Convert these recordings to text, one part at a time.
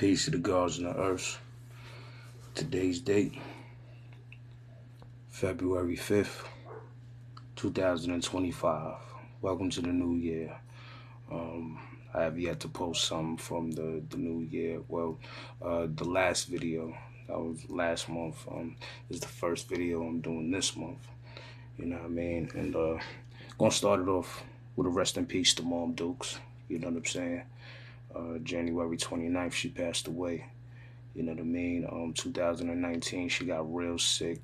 Peace to the gods and the earth. Today's date, February 5th, 2025. Welcome to the new year. I have yet to post some from the new year. Well, the last video, that was last month, is the first video I'm doing this month. You know what I mean? And gonna start it off with a rest in peace to Mom Dukes. You know what I'm saying? January 29th, she passed away. You know what I mean? 2019, she got real sick.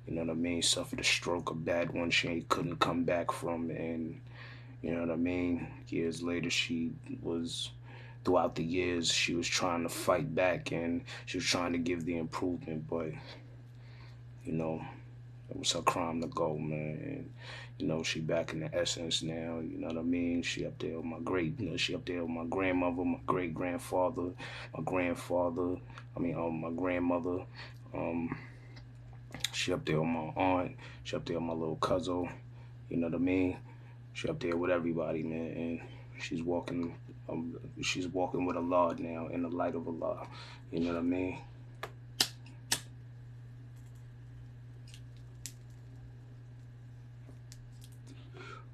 You know what I mean? Suffered a stroke, a bad one she couldn't come back from. And, you know what I mean? Years later, throughout the years, she was trying to fight back and she was trying to give the improvement. But, you know, it was her crime to go, man. And, you know, she back in the essence now. You know what I mean? She up there with she up there with my grandmother, my great grandfather, my grandfather. My grandmother. She up there with my aunt. She up there with my little cousin. You know what I mean? She up there with everybody, man. And she's walking. She's walking with Allah now in the light of Allah. You know what I mean?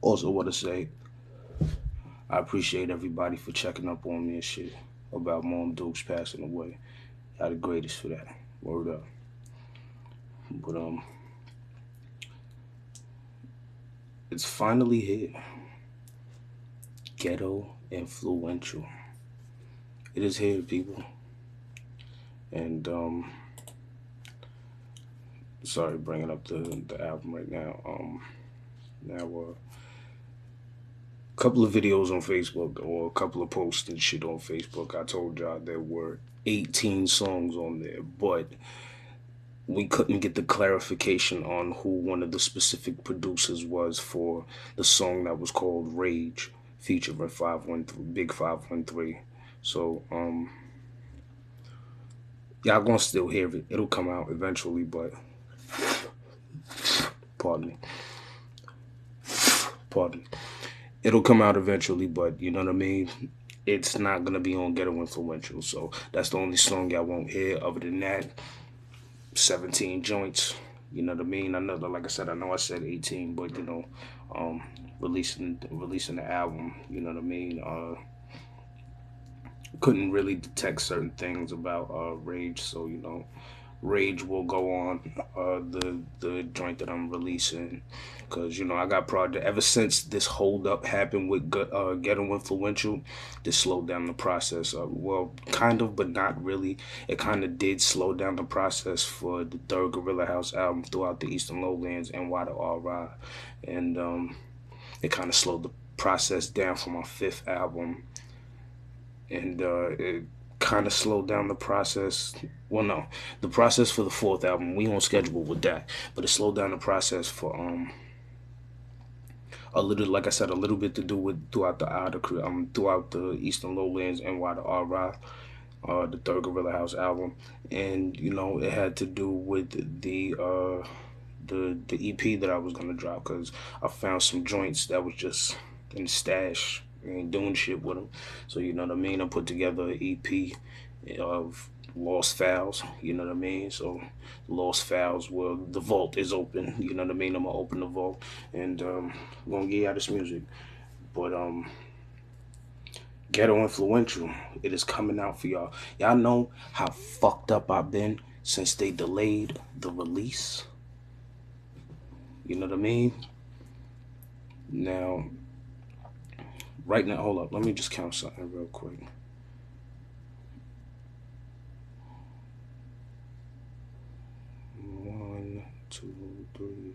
Also want to say, I appreciate everybody for checking up on me and shit about Mom Dukes passing away. Y'all the greatest for that. Word up. But it's finally here. Ghetto Influential. It is here, people. And sorry, bringing up the album right now. A couple of videos on Facebook or a couple of posts and shit on Facebook. I told y'all there were 18 songs on there, but we couldn't get the clarification on who one of the specific producers was for the song that was called Rage, featuring 513, Big 513. So, y'all gonna still hear it. It'll come out eventually, but pardon me. It'll come out eventually, but you know what I mean? It's not gonna be on Ghetto Influential, so that's the only song y'all won't hear. Other than that, 17 joints. You know what I mean? I know, like I said, I said 18, but you know, releasing the album. You know what I mean? Couldn't really detect certain things about Rage, so you know, Rage will go on the joint that I'm releasing, because you know I got project ever since this hold up happened with Ghetto Influential. This slowed down the process. Well, kind of, but not really. It kind of did slow down the process for the third Gorilla House album throughout the Eastern Lowlands and Y2RI, and it kind of slowed the process down for my fifth album, and it kind of slowed down the process. Well, no, the process for the fourth album, we on schedule with that, but it slowed down the process for a little, like I said, a little bit to do with throughout the Eastern Lowlands and Y2RI, the third Gorilla House album, and you know it had to do with the EP that I was gonna drop, because I found some joints that was just in the stash. I ain't doing shit with them, so you know what I mean. I put together an EP of Lost Files. You know what I mean. So Lost Files, well, the vault is open. You know what I mean. I'm gonna open the vault and I'm gonna get out this music. But Ghetto Influential, it is coming out for y'all. Y'all know how fucked up I've been since they delayed the release. You know what I mean. Now, right now, hold up. Let me just count something real quick. 1, 2, 3,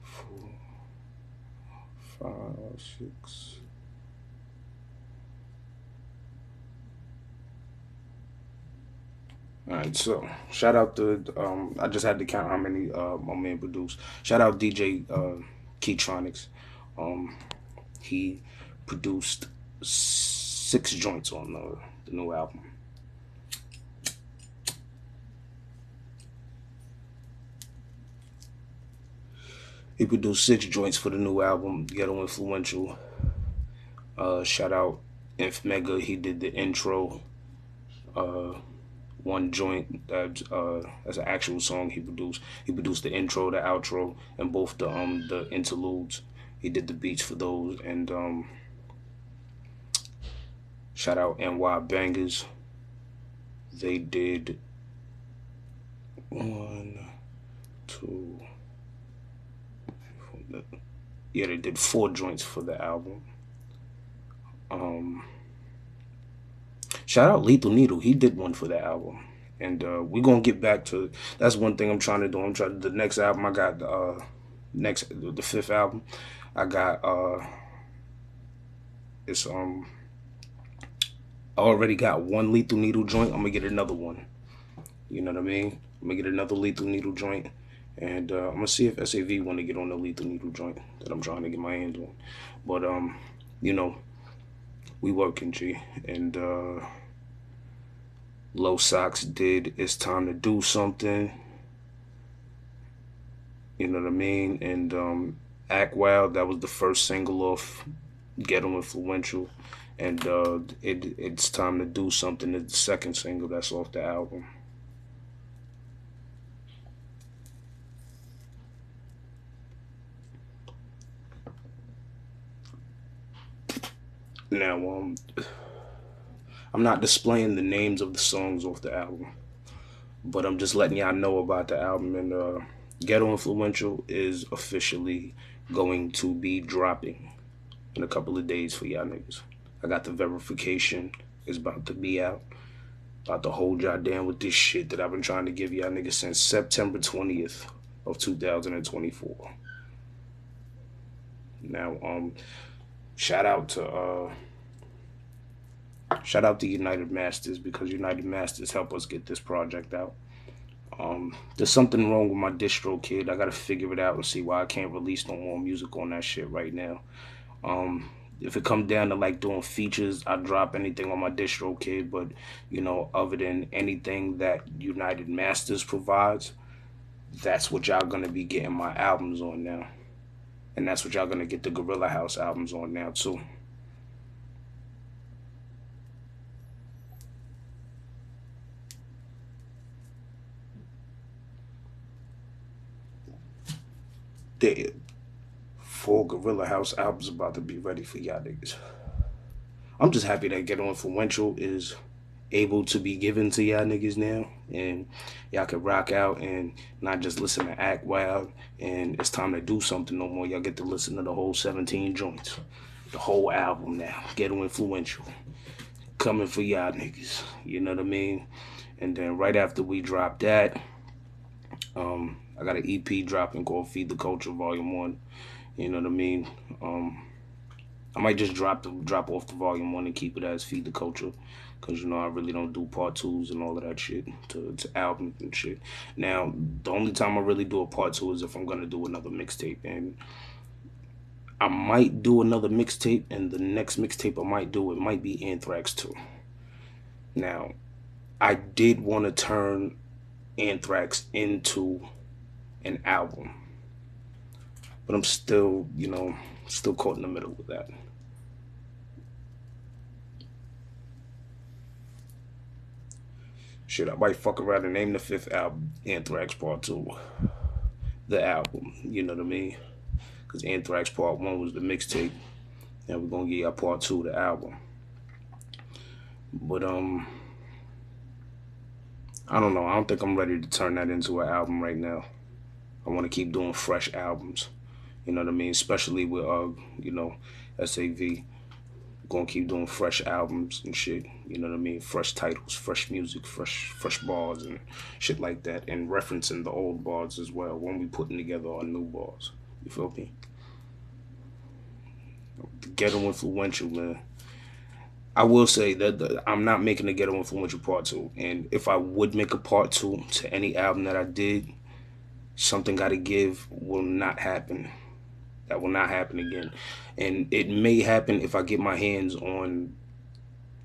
4, 5, 6. Alright, so shout out to I just had to count how many my man produced. Shout out DJ Keytronics. He produced 6 joints on the new album. He produced 6 joints for the new album, Ghetto Influential. Shout out Inf Mega, he did the intro. Uh, one joint that's an actual song he produced. He produced the intro, the outro, and both the interludes. He did the beats for those, and shout out NY Bangers. They did one, two, yeah, they did four joints for the album. Um, Shout out Lethal Needle. He did one for the album. And we're gonna get back to that's one thing I'm trying to do. I'm trying the next album I got next the fifth album. I got it's I already got one Lethal Needle joint. I'm gonna get another one. You know what I mean? I'm gonna get another Lethal Needle joint. And I'm gonna see if SAV wanna get on the Lethal Needle joint that I'm trying to get my hands on. But you know, we working G and Low Socks did It's Time to Do Something. You know what I mean? And Act Wild, that was the first single off Ghetto Influential. And It's Time to Do Something is the second single that's off the album. Now, I'm not displaying the names of the songs off the album, but I'm just letting y'all know about the album. And Ghetto Influential is officially going to be dropping in a couple of days for y'all niggas. I got the verification. It's about to be out. About to hold y'all down with this shit that I've been trying to give y'all niggas since September 20th of 2024. Now, shout out to United Masters because United Masters helped us get this project out. There's something wrong with my distro, kid. I gotta figure it out and see why I can't release no more music on that shit right now. If it comes down to like doing features, I drop anything on my distro, kid. But you know, other than anything that United Masters provides, that's what y'all gonna be getting my albums on now, and that's what y'all gonna get the Gorilla House albums on now too. The four Gorilla House albums about to be ready for y'all niggas. I'm just happy that Ghetto Influential is able to be given to y'all niggas now, and y'all can rock out and not just listen to Act Wild and It's Time to Do Something no more. Y'all get to listen to the whole 17 joints, the whole album now. Ghetto Influential coming for y'all niggas. You know what I mean? And then right after we drop that, I got an EP dropping called Feed the Culture Volume One. You know what I mean? I might just drop off the volume one and keep it as Feed the Culture, cause you know I really don't do part twos and all of that shit to albums and shit. Now the only time I really do a part two is if I'm gonna do another mixtape, and I might do another mixtape, and the next mixtape I might do it might be Anthrax 2. Now I did want to turn Anthrax into an album, but I'm still, you know, still caught in the middle with that. Shit, I might fuck around and name the fifth album Anthrax Part 2. The album, you know what I mean? Because Anthrax Part 1 was the mixtape. And we're going to get y'all Part 2, the album. But, I don't know. I don't think I'm ready to turn that into an album right now. I want to keep doing fresh albums. You know what I mean? Especially with, you know, SAV. Gonna keep doing fresh albums and shit. You know what I mean? Fresh titles, fresh music, fresh bars and shit like that. And referencing the old bars as well when we putting together our new bars. You feel me? The Ghetto Influential, man. I will say that I'm not making the Ghetto Influential Part 2. And if I would make a Part 2 to any album that I did, Something Gotta Give will not happen. That will not happen again. And it may happen if I get my hands on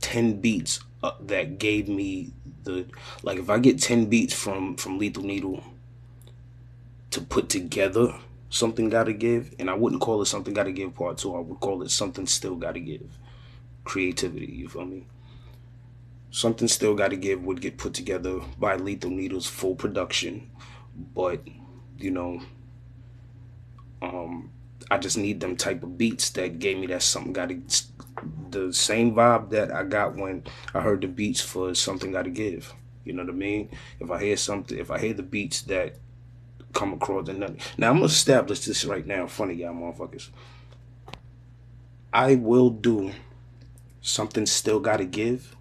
10 beats that gave me the, like if I get 10 beats from Lethal Needle to put together Something Gotta Give, and I wouldn't call it Something Gotta Give Part 2, I would call it Something Still Gotta Give. creativity. You feel me? Something Still Gotta Give would get put together by Lethal Needle's full production, but you know, um, I just need them type of beats that gave me that something gotta the same vibe that I got when I heard the beats for Something Gotta Give. You know what I mean? If I hear the beats that come across the now I'm gonna establish this right now in front of y'all motherfuckers. I will do Something Still Gotta Give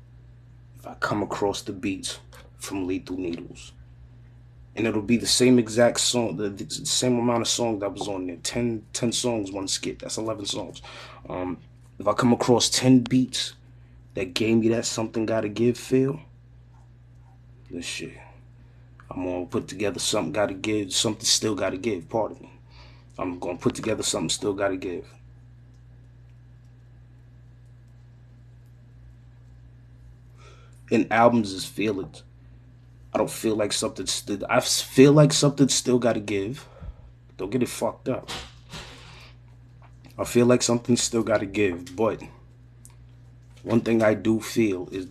if I come across the beats from Lethal Needles. And it'll be the same exact song, the same amount of songs that was on there. 10 songs, one skit. That's 11 songs. Um, if I come across 10 beats that gave me that Something Gotta Give feel, this shit, I'm gonna put together Something Gotta Give, Something Still Gotta Give, pardon me. I'm gonna put together Something Still Gotta Give. In albums is feelings. I don't feel like something still. I feel like something still got to give. Don't get it fucked up. I feel like something still got to give, but one thing I do feel is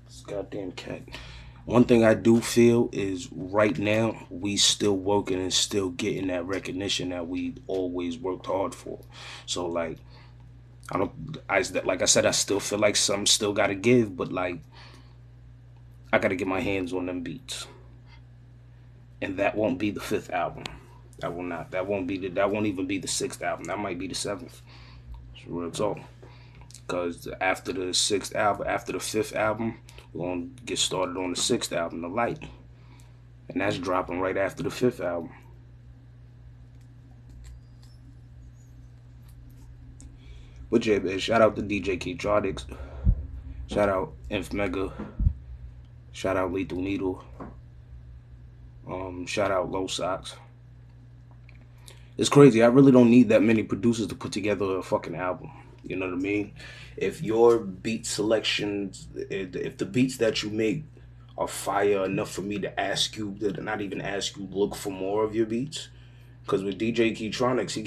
this goddamn cat. One thing I do feel is right now we still working and still getting that recognition that we always worked hard for. So like I don't, I like I said, I still feel like some still got to give, but like I got to get my hands on them beats, and that won't be the fifth album. That will not. That won't be the. That won't even be the sixth album. That might be the seventh. It's real talk. Because after the sixth album, after the fifth album, we're gonna get started on the sixth album, The Light, and that's dropping right after the fifth album. But yeah, man, shout out to DJ Keytronics, shout out Inf Mega, shout out Lethal Needle, shout out Low Socks. It's crazy. I really don't need that many producers to put together a fucking album. You know what I mean? If your beat selections, if the beats that you make are fire enough for me to ask you, to not even ask you, look for more of your beats. Because with DJ Keytronics, he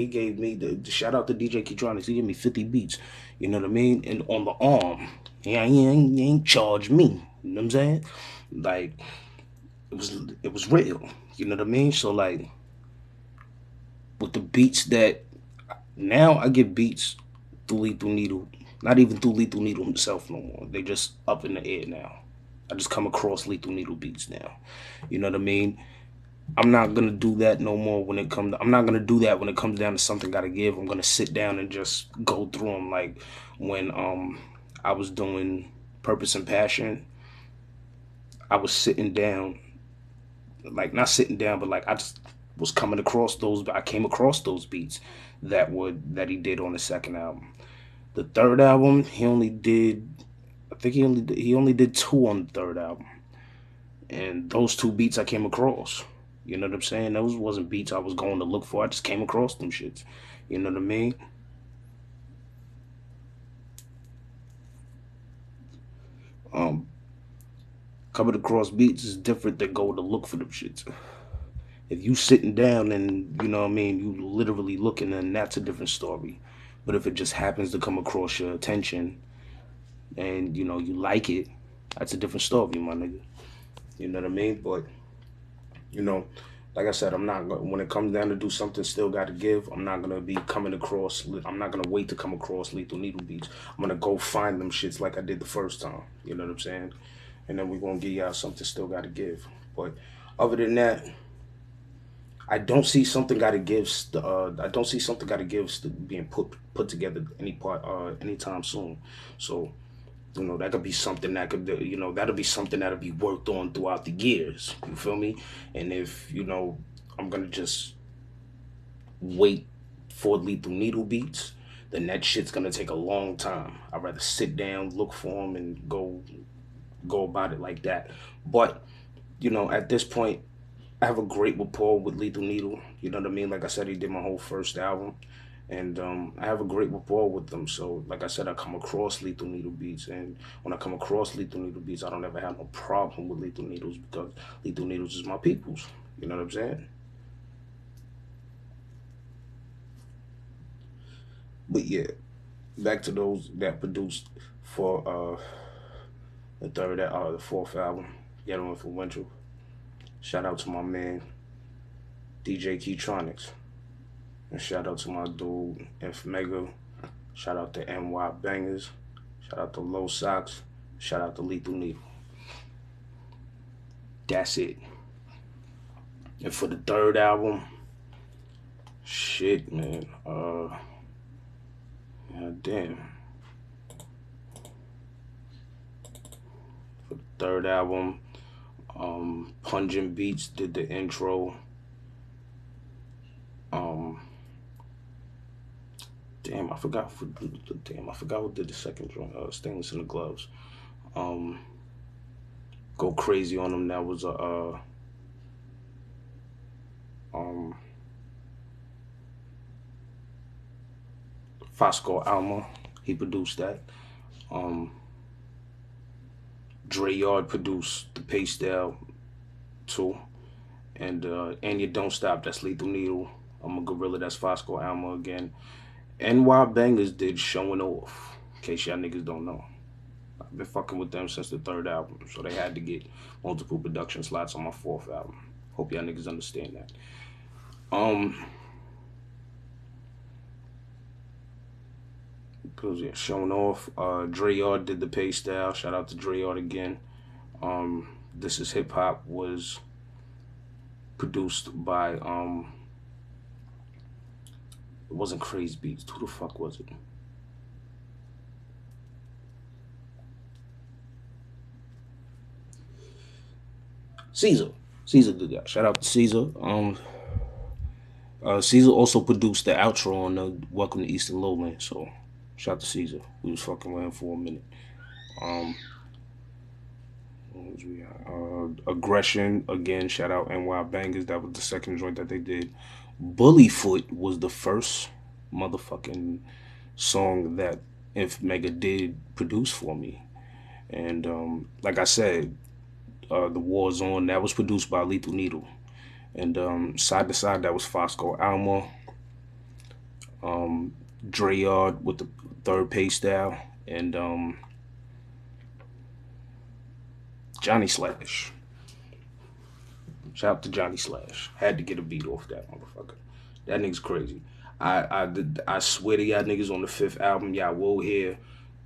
gave me the shout out to DJ Keytronics. He gave me 50 beats. You know what I mean? And on the arm, yeah, he ain't charged me. You know what I'm saying? Like it was real. You know what I mean? So like with the beats that now I get beats through Lethal Needle, not even through Lethal Needle himself no more. They just up in the air now. I just come across Lethal Needle beats now. You know what I mean? I'm not gonna do that no more when it comes. I'm not gonna do that when it comes down to Something Gotta Give. I'm gonna sit down and just go through them like when I was doing Purpose and Passion. I was sitting down, like not sitting down, but like I just was coming across those. I came across those beats that he did on the second album. The third album, he only did. I think he only did two on the third album, and those two beats I came across. You know what I'm saying? Those wasn't beats I was going to look for. I just came across them shits. You know what I mean? Um, Coming across beats is different than going to look for them shits. If you sitting down and you know what I mean, you literally looking, and that's a different story. But if it just happens to come across your attention and you know you like it, that's a different story, my nigga. You know what I mean? But you know, like I said, I'm not when it comes down to do Something Still Gotta Give. I'm not gonna be coming across. I'm not gonna wait to come across Lethal Needle beats. I'm gonna go find them shits like I did the first time. You know what I'm saying? And then we're gonna give y'all Something Still Gotta Give. But other than that, I don't see Something Gotta Give. I don't see Something Gotta Give being put together anytime soon. So you know, that could be something that could, you know, that'll be something that'll be worked on throughout the years. You feel me? And if, you know, I'm going to just wait for Lethal Needle beats, then that shit's going to take a long time. I'd rather sit down, look for them, and go about it like that. But, you know, at this point, I have a great rapport with Lethal Needle. You know what I mean? Like I said, he did my whole first album. And I have a great rapport with them. So, like I said, I come across Lethal Needle beats. And when I come across Lethal Needle beats, I don't ever have no problem with Lethal Needles because Lethal Needles is my peoples. You know what I'm saying? But yeah, back to those that produced for the fourth album, Ghetto Influential. Shout out to my man DJ Keytronics, and shout out to my dude F Mega. Shout out to NY Bangers. Shout out to Low Socks. Shout out to Lethal Needle. That's it. And for the third album, shit, man. God damn. For the third album, Pungent Beats did the intro. Um, damn, I forgot. I forgot who did the second joint. Stainless in the Gloves. Um, Go Crazy on them. That was a um Fosco Alma. He produced that. Um, Dre Yard produced the Paystyle too. And You Don't Stop, that's Lethal Needle. I'm a Gorilla, that's Fosco Alma again. NY Bangers did Showing Off, in case y'all niggas don't know. I've been fucking with them since the third album, so they had to get multiple production slots on my fourth album. Hope y'all niggas understand that. Um, because yeah, Showing Off. Dre Yard did the Paystyle. Shout out to Dre Yard again. This Is Hip Hop was produced by it wasn't Crazy Beats. Who the fuck was it? Caesar. Caesar did that. Shout out to Caesar. Caesar also produced the outro on the Welcome to Eastern Lowland. So shout out to Caesar. We was fucking with him for a minute. Um, Aggression again. Shout out NY Bangers. That was the second joint that they did. Bullyfoot was the first motherfucking song that If Mega did produce for me. And like I said, The War Zone, that was produced by Lethal Needle. And Side to Side, that was Fosco Alma. Dre Yard with the third Paystyle. And Johnny Slash. Shout out to Johnny Slash. Had to get a beat off that motherfucker. That nigga's crazy. I swear to y'all niggas on the fifth album, y'all will hear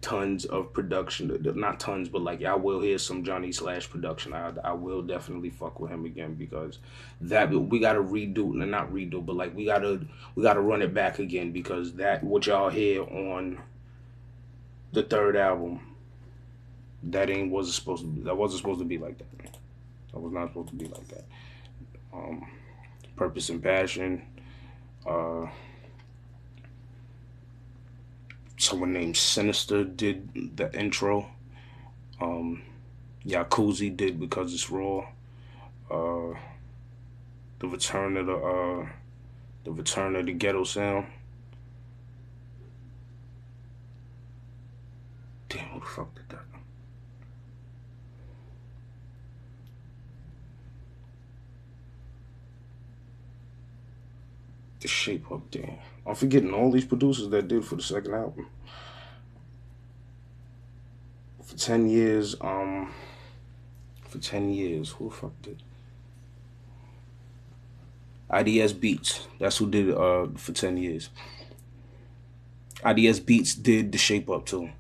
tons of production. Not tons, but like y'all will hear some Johnny Slash production. I will definitely fuck with him again because that we gotta redo, not redo, but like we gotta run it back again because that what y'all hear on the third album, that ain't wasn't supposed to be, that wasn't supposed to be like that. That was not supposed to be like that. Um, Purpose and Passion. Uh, Someone named Sinister did the intro. Um, Yakuzi did Because It's Raw. Uh, the return of the ghetto sound. Damn, who the fuck did that? The Shape Up, damn. I'm forgetting all these producers that did for the second album. For 10 years, who the fuck did? IDS Beats. That's who did for 10 years. IDS Beats did the Shape Up too.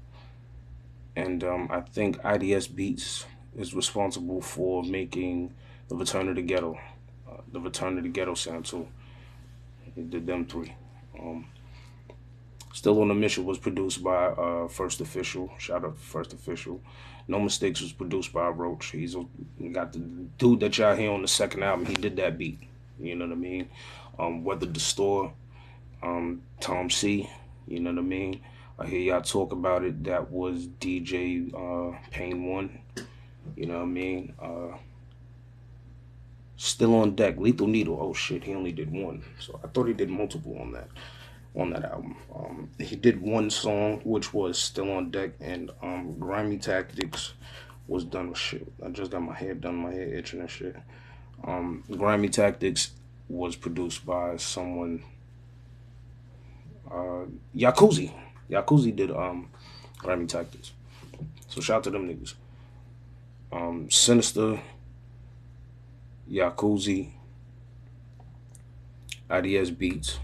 And I think IDS Beats is responsible for making the Return of the Ghetto, the Return of the Ghetto sound too. He did them three. Um, Still on the Mission was produced by First Official. Shout out to First Official. No Mistakes was produced by Roach. Got the dude that y'all hear on the second album. He did that beat. You know what I mean? Weather the Store. Tom C. You know what I mean? I hear y'all talk about it. That was DJ Pain One. You know what I mean? Still on Deck. Lethal Needle. Oh shit, he only did one. So I thought he did multiple on that album. He did one song, which was Still on Deck, and Grimy Tactics was done with shit. I just got my hair done, my hair itching and shit. Grimy Tactics was produced by someone, Yakuzi. Yakuza did Grammy Tactics. So shout out to them niggas. Sinister, Yakuza, IDS Beats,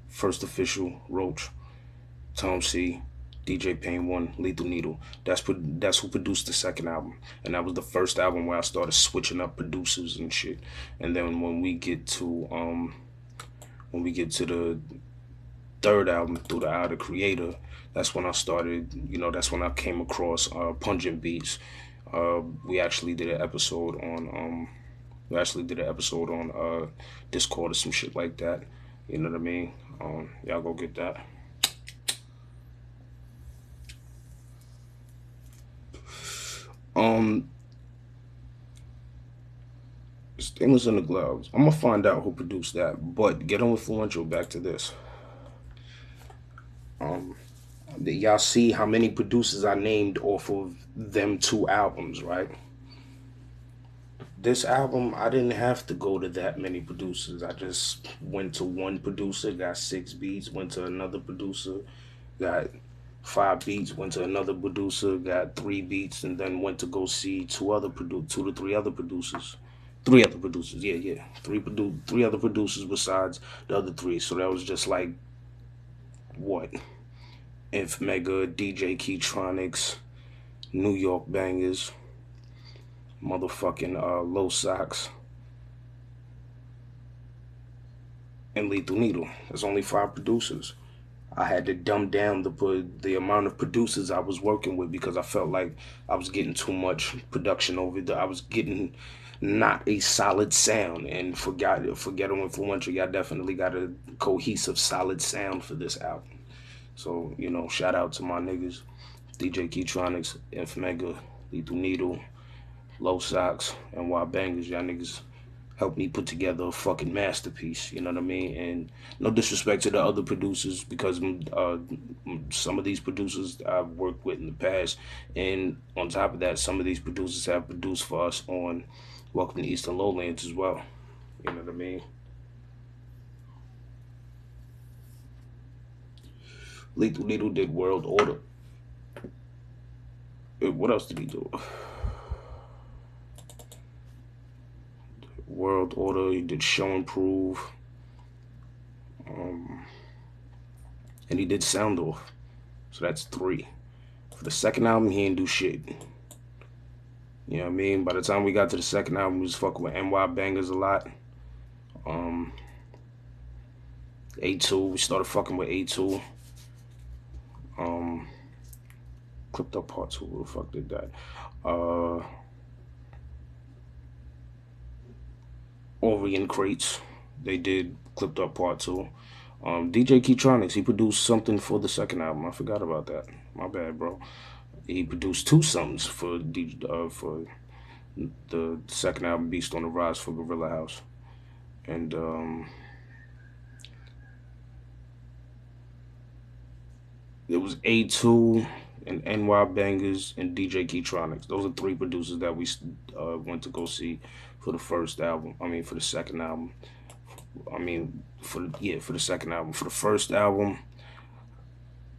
First Official, Roach, Tom C, DJ Pain One, Lethal Needle. That's who produced the second album, and that was the first album where I started switching up producers and shit. And then when we get to the third album, Through the Eye of the Creator, that's when I started. That's when I came across Pungent Beats. We actually did an episode on Discord or some shit like that. You know what I mean? Y'all go get that. Um, Stainless in the Gloves. I'm gonna find out who produced that. But Ghetto Influential. Back to this. Um, y'all see how many producers I named off of them two albums, right? This album, I didn't have to go to that many producers. I just went to one producer, got 6 beats. Went to another producer, got 5 beats. Went to another producer, got 3 beats, and then went to go see 2 to 3 other producers. 3 other producers, yeah, yeah. 3 other producers besides the other three. So that was just like what? Inf Mega, DJ Keytronics, New York Bangers, motherfucking Low Socks, and Lethal Needle. There's only 5 producers. I had to dumb down the amount of producers I was working with because I felt like I was getting too much production over there. I was getting not a solid sound, and for Ghetto Influential, y'all definitely got a cohesive, solid sound for this album. So shout out to my niggas, DJ Keytronics, Inf Mega, Lethal Needle, Low Socks, and NY Bangers. Y'all niggas helped me put together a fucking masterpiece. You know what I mean? And no disrespect to the other producers because some of these producers I've worked with in the past, and on top of that, some of these producers have produced for us on Welcome to Eastern Lowlands as well. You know what I mean? Lethal Needle did World Order. What else did he do? World Order. He did Show and Prove. Um, and he did Sound Off. So that's 3. For the second album, he didn't do shit. You know what I mean? By the time we got to the second album, we was fucking with NY Bangers a lot. Um, A2, we started fucking with A2. Clipped Up Part 2, who the fuck did that? Orient Crates, they did Clipped Up Part 2. DJ Keytronics, he produced something for the second album. I forgot about that. My bad, bro. He produced 2 songs for the second album, Beast on the Rise, for Gorilla House. And it was A2 and NY Bangers and DJ Keytronics. Those are 3 producers that we went to go see for the first album. I mean, for the second album. I mean, for the second album. For the first album,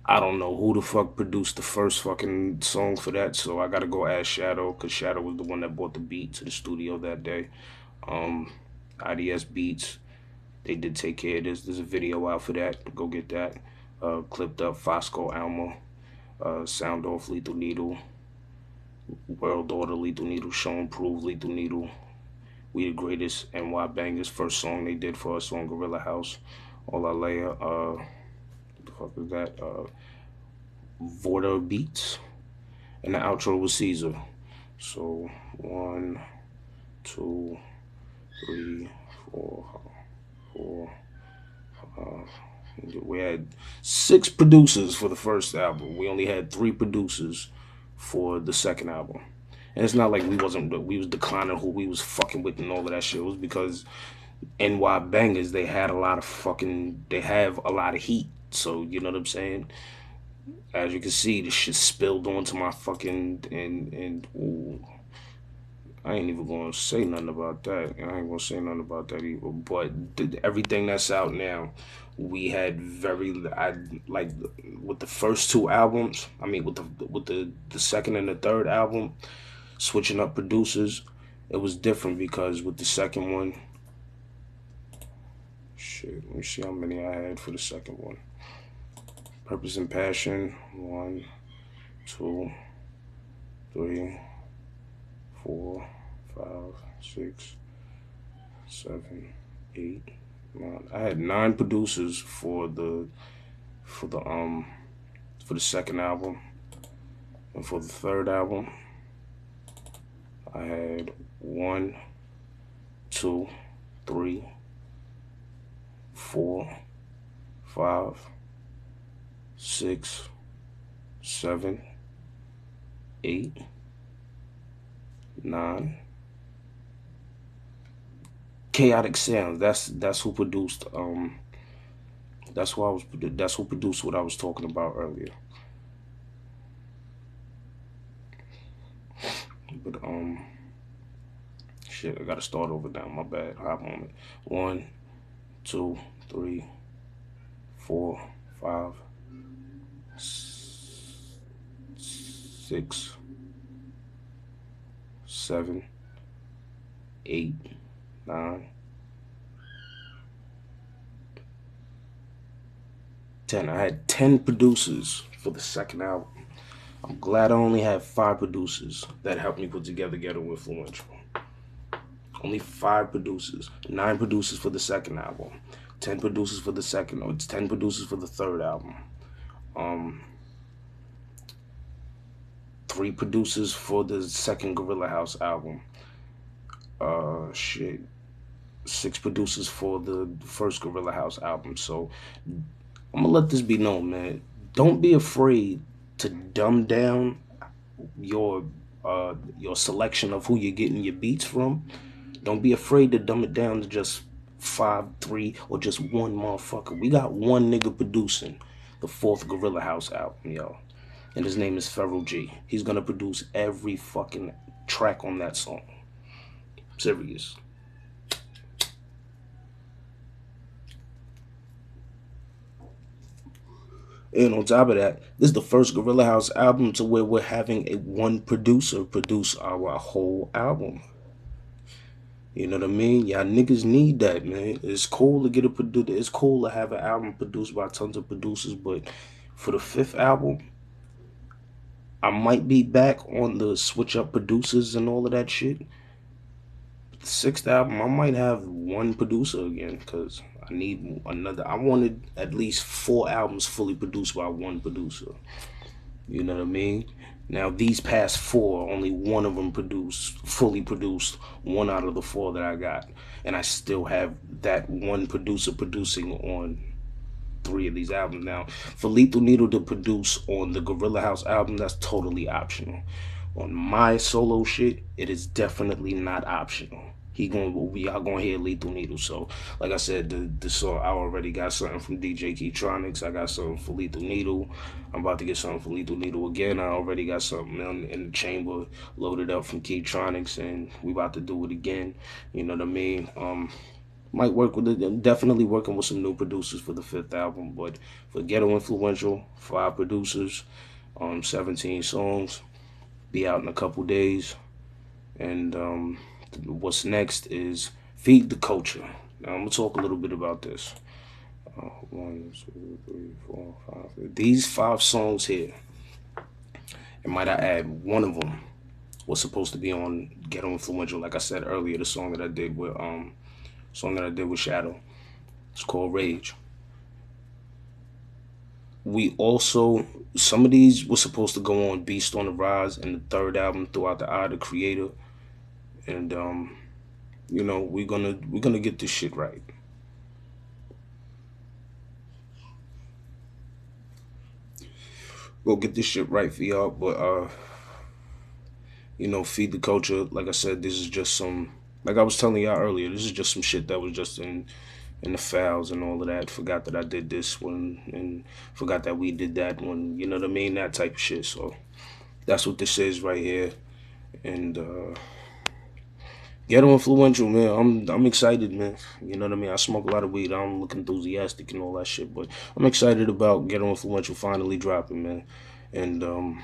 I don't know who the fuck produced the first fucking song for that, so I gotta go ask Shadow, because Shadow was the one that brought the beat to the studio that day. Um, IDS Beats, they did take care of this. There's a video out for that. Go get that. Clipped Up, Fosco Alma, Sound Off, Lethal Needle, World Order, Lethal Needle, Show and Prove, Lethal Needle, We the Greatest, NY Bangers, first song they did for us on Gorilla House. All Alea, what the fuck is that? Vorta Beats. And the outro was Caesar. So 1, 2, 3, 4, 4. We had 6 producers for the first album. We only had 3 producers for the second album. And it's not like we was declining who we was fucking with and all of that shit. It was because NY Bangers, they have a lot of heat. So you know what I'm saying? As you can see, this shit spilled onto my fucking and ooh, I ain't even gonna say nothing about that. I ain't gonna say nothing about that either. But everything that's out now, We had very I like with the first two albums. I mean, with the second and the third album, switching up producers, it was different because with the second one, shit. Let me see how many I had for the second one. Purpose and Passion. One, two, three, four, five, six, seven, eight, nine. I had nine producers for the for the second album, and for the third album, I had one, two, three, four, five, six, seven, eight, nine. Chaotic Sounds. That's who produced. That's who I was. That's who produced what I was talking about earlier. But shit, I gotta start over now. My bad. Hot moment. One, two, three, four, five, six, seven, eight, nine, 10. I had 10 producers for the second album. I'm glad I only had five producers that helped me put together Ghetto Influential. Only five producers. Nine producers for the second album. 10 producers for the second. Or it's 10 producers for the third album. Um, Three producers for the second Gorilla House album. Shit. Six producers for the first Gorilla House album. So I'm gonna let this be known, man. Don't be afraid to dumb down your your selection of who you're getting your beats from. Don't be afraid to dumb it down to just five, three, or just one motherfucker. We got one nigga producing the fourth Gorilla House album, yo. And his name is Feral G. He's gonna produce every fucking track on that song. Serious. And on top of that, this is the first Gorilla House album to where we're having a one producer produce our whole album. You know what I mean? Y'all niggas need that, man. It's cool to get a producer. It's cool to have an album produced by tons of producers, but for the fifth album, I might be back on the switch up producers and all of that shit. The sixth album, I might have one producer again because I need another. I wanted at least four albums fully produced by one producer. You know what I mean? Now these past four, only one of them produced, fully produced, one out of the four that I got, and I still have that one producer producing on three of these albums. Now, for Lethal Needle to produce on the Gorilla House album, that's totally optional. On my solo shit, it is definitely not optional. We are gonna hear Lethal Needle. So, like I said, the song I already got something from DJ Keytronics. I got something for Lethal Needle. I'm about to get something for Lethal Needle again. I already got something in the chamber loaded up from Keytronics, and we about to do it again. You know what I mean? Might work with it. Definitely working with some new producers for the fifth album, but for Ghetto Influential, five producers, 17 songs, be out in a couple days, and what's next is Feed the Culture. Now I'm gonna talk a little bit about this. One, two, three, four, five. These five songs here, and might I add, one of them was supposed to be on Ghetto Influential. Like I said earlier, the song that I did with Shadow. It's called Rage. We also, some of these were supposed to go on Beast on the Rise and the third album, Throughout the Eye of the Creator, and we're gonna get this shit right. Go get this shit right for y'all, but Feed the Culture. Like I said, this is just some. Like I was telling y'all earlier, this is just some shit that was just in the files and all of that. Forgot that I did this one and forgot that we did that one. You know what I mean? That type of shit. So that's what this is right here. And Ghetto Influential, man. I'm excited, man. You know what I mean? I smoke a lot of weed. I don't look enthusiastic and all that shit, but I'm excited about Ghetto Influential finally dropping, man. And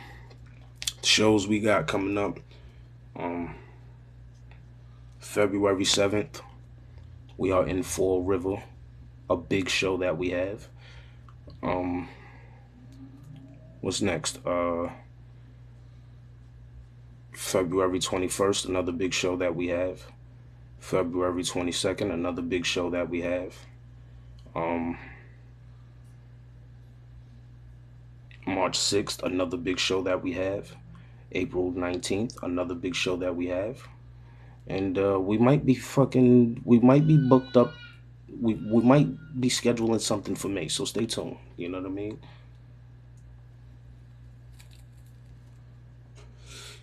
shows we got coming up. Um, February 7th, we are in Fall River, a big show that we have. Um, what's next? February 21st, another big show that we have. February 22nd, another big show that we have. Um, March 6th, another big show that we have. April 19th, another big show that we have. And we might be booked up. We might be scheduling something for May, so stay tuned. You know what I mean?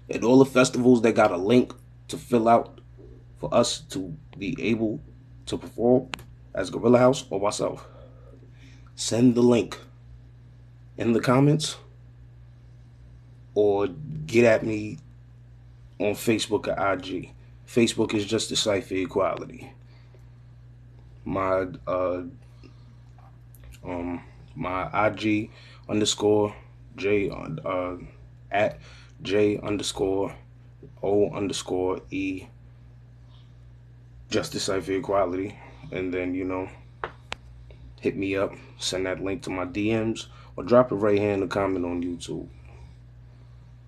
And all the festivals that got a link to fill out for us to be able to perform as Gorilla House or myself, send the link in the comments or get at me on Facebook or IG. Facebook is just a site for equality. My um my IG underscore J at J underscore O underscore E, just a site for equality. And then, hit me up, send that link to my DMs, or drop it right here in the comment on YouTube.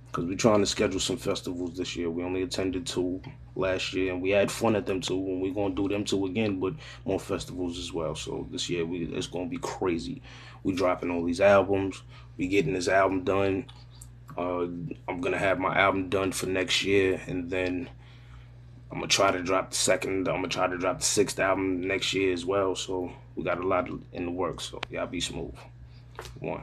Because we're trying to schedule some festivals this year. We only attended two last year, and we had fun at them two, and we're going to do them two again, but more festivals as well. So this year, it's going to be crazy. We dropping all these albums. We getting this album done. I'm going to have my album done for next year, and then I'm going to try to drop the second. I'm going to try to drop the sixth album next year as well. So we got a lot in the works. So y'all be smooth. One.